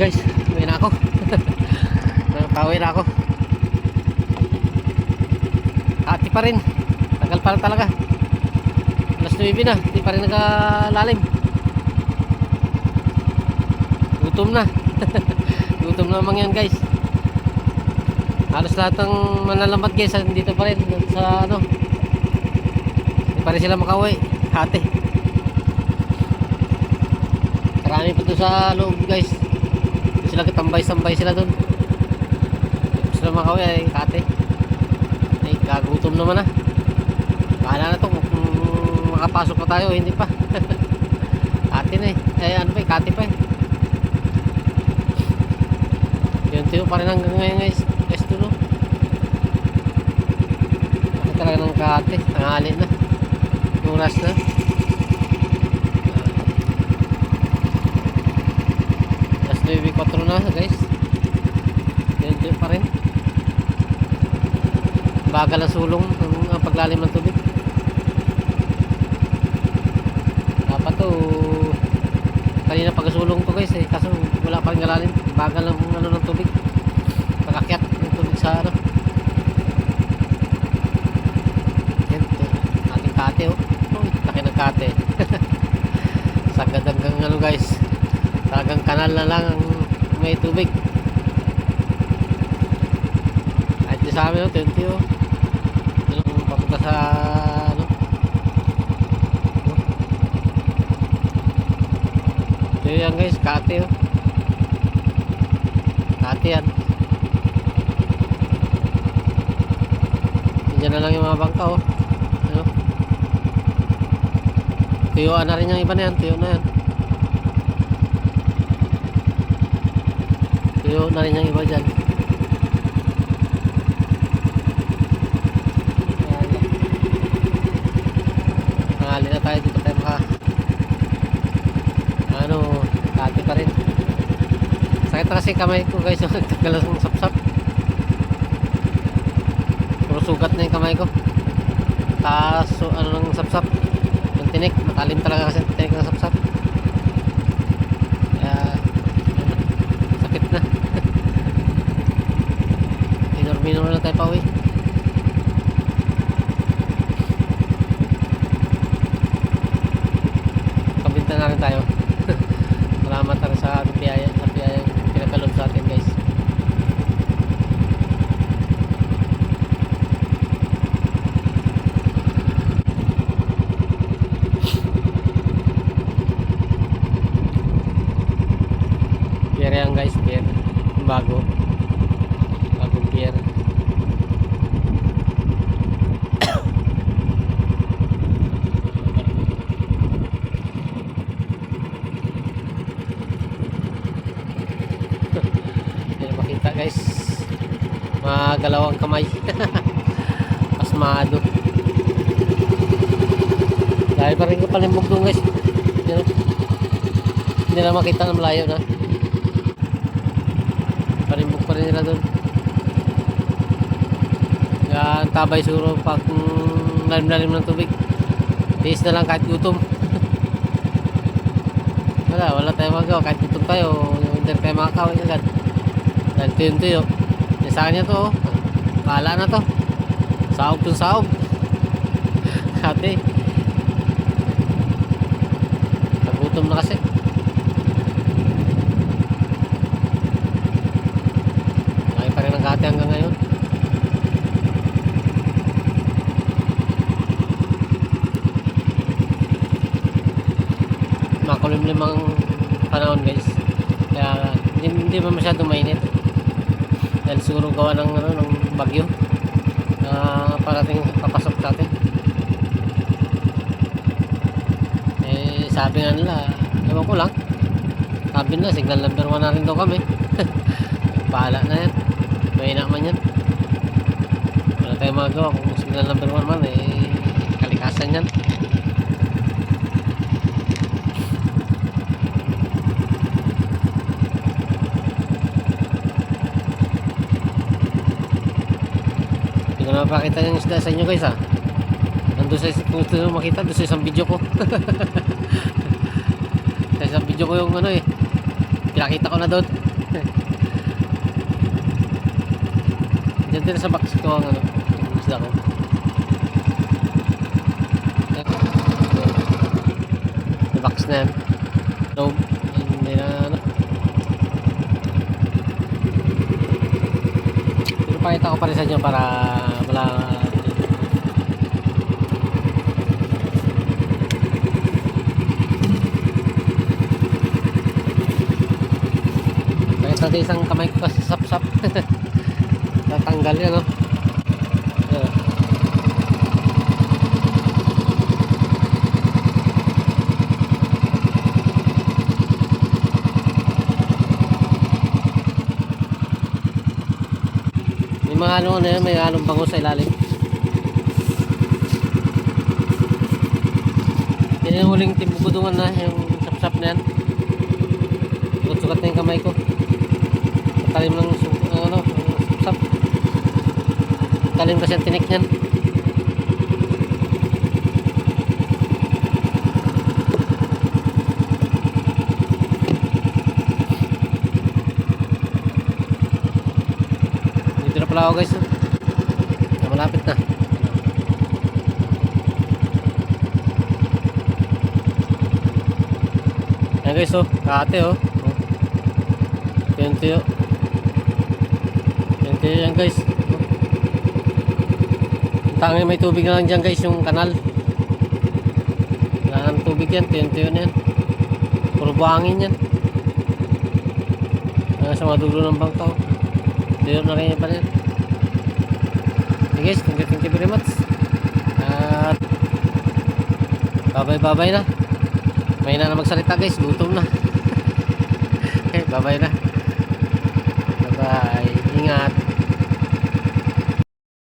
guys, uwi na ako. Pauwi na ako. Hati pa rin. Tagal pa lang talaga. Alas 9 na, hindi pa rin nagalalim. Gutom na. Gutom na naman yan guys. Halos lahat ng manalamat guys dito pa rin sa ano. Hindi pa rin sila makauwi. Hati. Marami pa doon sa loob guys. Hindi sila kitambay-sambay sila doon. Hindi sila makauwi ay hati. Ay kagutom naman na. Bahala na to kung makapasok pa tayo, hindi pa. Hati na eh. Ay ano pa eh, kati pa eh. Yun tiyo pa rin hanggang ngayon guys. Guys doon oh. Bakit talaga ng kati. Tanghali na. Oras na. Alas 9:04 na guys. Yun tiyo pa rin. Bagal ang sulong ang paglalim ng tubig. Dapat to kanina pagkasulong to guys eh, kaso wala pa rin galalim. Bagal ang ano ng tubig. Pag-akyat ng tubig sa ano. Yan to. Ating kate oh. Oh, laki ng kate. Sagad hanggang ano guys. Talagang kanal na lang ang may tubig. Kahit di sa amin oh, 20 oh. Papunta sa ano. So yan guys, kate oh. Kate yan. Diyan na lang yung mga bangka oh. Ano? Tuyuan na rin yung iba na yan. Tuyo na yan. Tuyo na rin yung iba dyan. Tanghali na tayo dito tayo maka ano, kati pa rin. Sakit na kasi kamay ko guys. Nagtagal ng sapsap. Puro sugat na yung kamay ko. Taas so, ano ng sapsap. Yung tinik, matalim talaga kasi tinik ng sapsap. Kaya sakit na. Minor na lang tayo pauwi. Kabinta na rin tayo. Salamat na rin sa biyaya yung pinagkalob sa atin guys. Pier yan guys, pier bagong pier. Guys, magalaw ang kamay. Pasmado. Dahil pa rin ko palimbog doon guys. Hindi na makita ng malayo na. Palimbog pa rin nila doon. Yan, tabay suro pag lalim-lalim ng tubig. Tiis na lang kahit gutom. Wala tayo magawa. Kahit gutom tayo, hindi tayo makakawin agad. Dahil tuyo. Sa kanya to oh. Bahala na to. Saog to saog. Hati. Nagutom na kasi. Laki pa rin ang hati hanggang ngayon. Makulimlimang panahon guys. Kaya hindi pa masyadong mainit. Dahil siguro gawa ng ano ng bagyo na parating papasok sa atin. Eh sabi nga nila, ewan ko lang. Sabi nila signal number 1 na rin daw kami. Bahala na yan. May naman yan. Wala tayong magawa kung signal number 1 man eh kalikasan yan. Hindi ko napakita yung isda sa inyo guys ha. Nandun sa kung gusto nyo makita doon sa isang video ko. Sa isang video ko yung ano eh. Pinakita ko na doon. Diyan din sa box ko ang ano, yung isda ko. Sa box na yan. So, hindi na ano. Pero pakita ko pa rin sa inyo para wala. Pakita natin isang kamay ko kasi sap-sap. Tatanggal yan, no? Yeah. May mga ano na yan, may halong bango sa ilalim. Yan yung huling timbugudungan na, yung sap-sap na yan. Sukat-sukat na yung kamay ko. Talim ng ano, sap-sap. Talim kasi ang tinik niyan. Dito na pala ako guys. Malapit na. Ayan guys, oh, kate oh. Tiyo-tiyo. Tiyo-tiyo yan guys. Tanging may tubig na lang dyan guys, yung kanal. Wala ng tubig yan, tiyo-tiyo na yan. Puro buhangin yan. Sa mga dulo ng bangka. Tiyo na rin yan pala yan. Okay guys, thank you very much. At bye-bye na. May na magsalita guys, gutom na. Okay, bye-bye na.